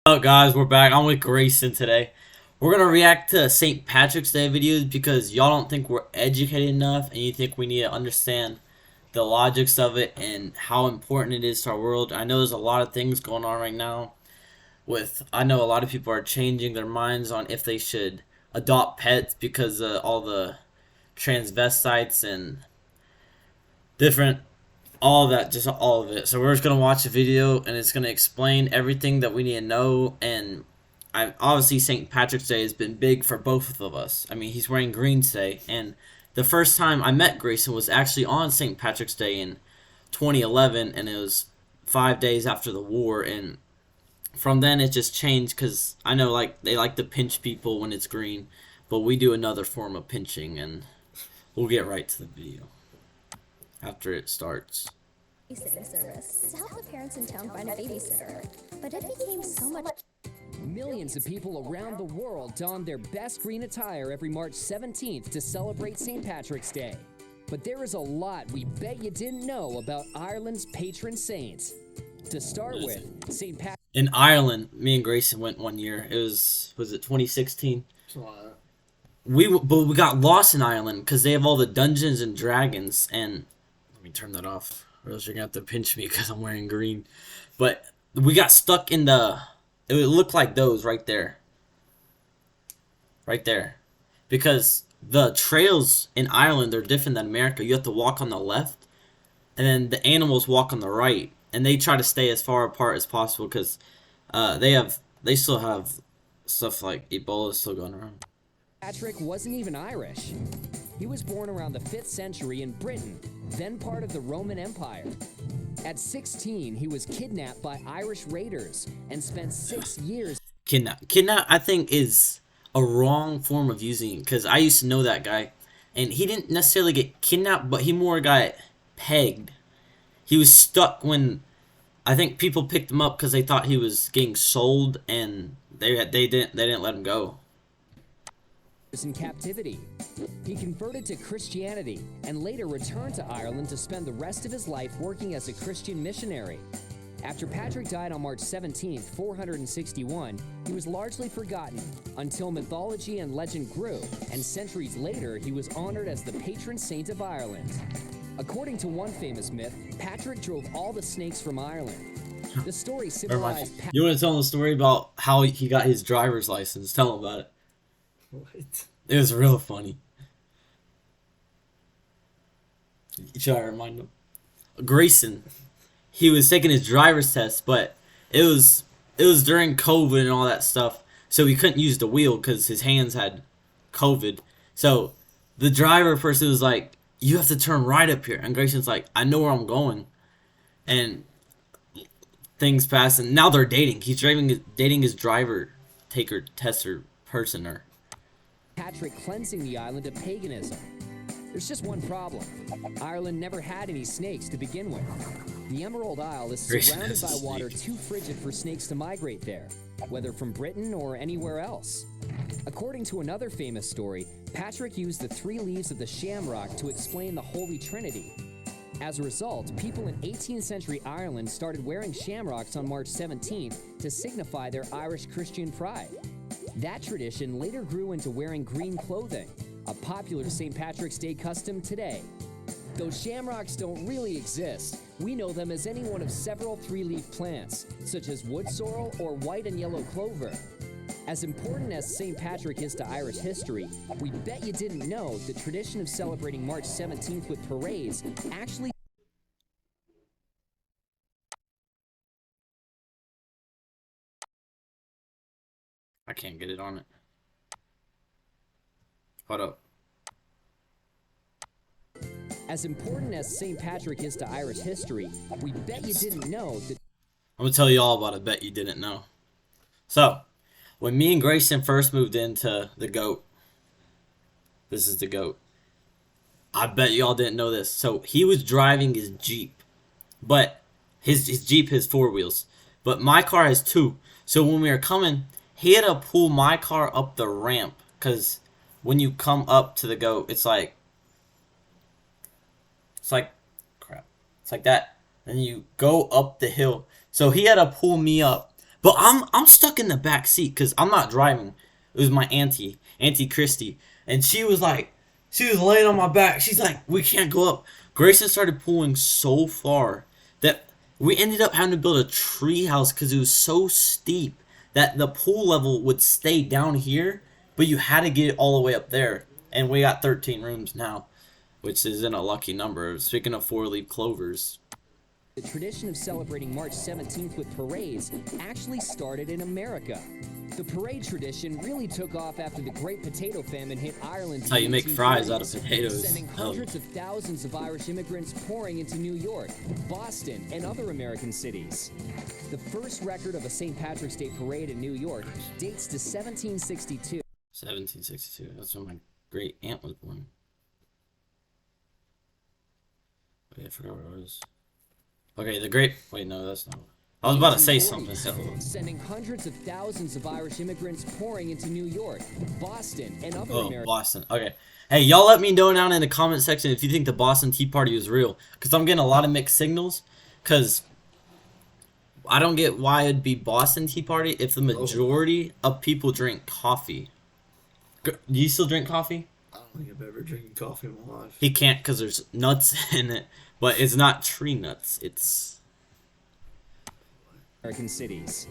What's up, guys? We're back. I'm with Grayson today. We're gonna react to St. Patrick's Day videos because y'all don't think we're educated enough, and you think we need to understand the logics of it and how important it is to our world. I know there's a lot of things going on right now. I know a lot of people are changing their minds on if they should adopt pets because of all the transvestites and different all of that, just all of it. So we're just gonna watch a video, and it's gonna explain everything that we need to know. And I obviously St. Patrick's Day has been big for both of us. I mean, he's wearing green today, and the first time I met Grayson was actually on St. Patrick's Day in 2011, and it was 5 days after the war. And from then it just changed because I know like they like to pinch people when it's green, but we do another form of pinching, and we'll get right to the video after it starts. Babysitting service to help the parents in town find a babysitter, but it became so much. Millions of people around the world don their best green attire every March 17th to celebrate St. Patrick's Day. But there is a lot we bet you didn't know about Ireland's patron saint. To start with, St. Patrick. In Ireland, me and Grayson went one year. Was it 2016? But we got lost in Ireland because they have all the Dungeons and Dragons. And let me turn that off, or else you're gonna have to pinch me because I'm wearing green. But we got stuck in the. It would look like those right there. Right there, because the trails in Ireland are different than America. You have to walk on the left, and then the animals walk on the right, and they try to stay as far apart as possible because they still have stuff like Ebola still going around. Patrick wasn't even Irish. He was born around the 5th century in Britain, then part of the Roman Empire. At 16, he was kidnapped by Irish raiders and spent 6 years. Kidnap, I think, is a wrong form of using it because I used to know that guy, and he didn't necessarily get kidnapped, but he more got pegged. He was stuck when I think people picked him up because they thought he was getting sold, and they didn't let him go. In captivity. He converted to Christianity and later returned to Ireland to spend the rest of his life working as a Christian missionary. After Patrick died on March 17, 461, he was largely forgotten until mythology and legend grew, and centuries later he was honored as the patron saint of Ireland. According to one famous myth, Patrick drove all the snakes from Ireland. The story symbolized. You want to tell him the story about how he got his driver's license? Tell him about it. What? It was real funny. Should I remind him? Grayson, he was taking his driver's test, but it was during COVID and all that stuff, so he couldn't use the wheel because his hands had COVID. So the driver person was like, "You have to turn right up here," and Grayson's like, "I know where I'm going," and things pass, and now they're dating. He's dating his driver, taker, tester person, or. Patrick cleansing the island of paganism. There's just one problem. Ireland never had any snakes to begin with. The Emerald Isle is surrounded by water too frigid for snakes to migrate there, whether from Britain or anywhere else. According to another famous story, Patrick used the 3 leaves of the shamrock to explain the Holy Trinity. As a result, people in 18th century Ireland started wearing shamrocks on March 17th to signify their Irish Christian pride. That tradition later grew into wearing green clothing, a popular St. Patrick's Day custom today. Though shamrocks don't really exist, we know them as any one of several 3-leaf plants, such as wood sorrel or white and yellow clover. As important as St. Patrick is to Irish history, we bet you didn't know the tradition of celebrating March 17th with parades actually. I can't get it on it. Hold up. As important as St. Patrick is to Irish history, we bet you didn't know that. I'm gonna tell you all about a bet you didn't know. So, when me and Grayson first moved into the goat, this is the goat. I bet y'all didn't know this. So he was driving his Jeep, but his Jeep has 4 wheels, but my car has 2. So when we were coming, he had to pull my car up the ramp because when you come up to the goat, it's like crap. It's like that. And you go up the hill. So he had to pull me up But I'm stuck in the back seat because I'm not driving. It was my auntie Christy, and she was laying on my back. She's like, we can't go up. Grayson started pulling so far that we ended up having to build a tree house because it was so steep that the pool level would stay down here, but you had to get it all the way up there. And we got 13 rooms now, which isn't a lucky number. Speaking of 4-leaf clovers. The tradition of celebrating March 17th with parades actually started in America. The parade tradition really took off after the Great Potato Famine hit Ireland. That's how you make fries out of potatoes. Sending hundreds of thousands of Irish immigrants pouring into New York, Boston, and other American cities. The first record of a St. Patrick's Day parade in New York dates to 1762. 1762. That's when my great aunt was born. Wait, I forgot what it was. Okay, wait, no, that's not. I was about to say something. Sending hundreds of thousands of Irish immigrants pouring into New York, Boston, and other American. Boston. Okay. Hey, y'all let me know down in the comment section if you think the Boston Tea Party was real. Because I'm getting a lot of mixed signals. Because I don't get why it'd be Boston Tea Party if the majority of people drink coffee. Do you still drink coffee? I don't think I've ever drinking coffee in my life. He can't because there's nuts in it. But it's not tree nuts. It's... American cities.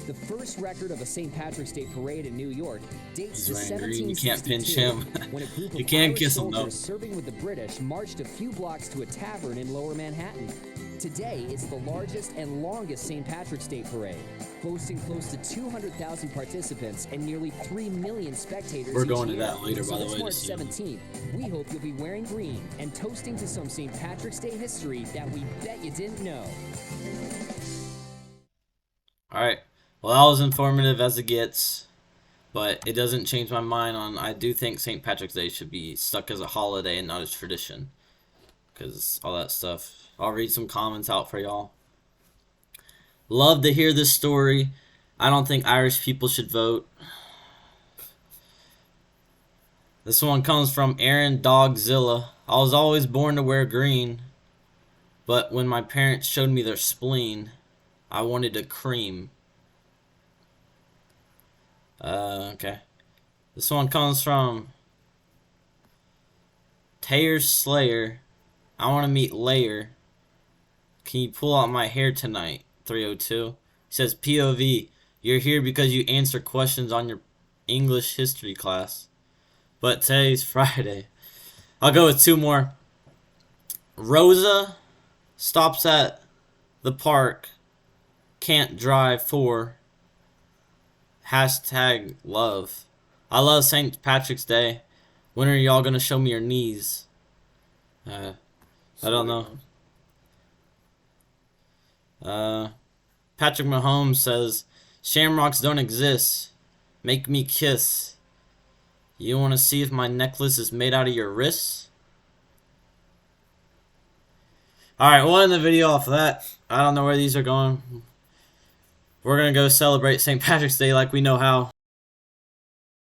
The first record of a St. Patrick's Day parade in New York dates to Ryan Green. 1762. You can't pinch him. When a group You of can't Irish kiss him, though. soldiers serving with the British marched a few blocks to a tavern in Lower Manhattan. Today, it's the largest and longest St. Patrick's Day parade, boasting close to 200,000 participants and nearly 3 million spectators. We're going each to year. that later, So by the this way, March this year. 17th, we hope you'll be wearing green and toasting to some St. Patrick's Day history that we bet you didn't know. Alright, well that was informative as it gets, but it doesn't change my mind on, I do think St. Patrick's Day should be stuck as a holiday and not as tradition, because all that stuff. I'll read some comments out for y'all. Love to hear this story. I don't think Irish people should vote. This one comes from Aaron Dogzilla. I was always born to wear green, but when my parents showed me their spleen, I wanted a cream. Okay. This one comes from Taylor Slayer. I want to meet Layer. Can you pull out my hair tonight? 302. He says, POV, you're here because you answer questions on your English history class. But today's Friday. I'll go with two more. Rosa stops at the park. Can't drive for #love. I love St. Patrick's Day. When are y'all gonna show me your knees? I don't know. Patrick Mahomes says, Shamrocks don't exist. Make me kiss. You want to see if my necklace is made out of your wrists? Alright, we'll end the video off of that. I don't know where these are going. We're going to go celebrate St. Patrick's Day like we know how.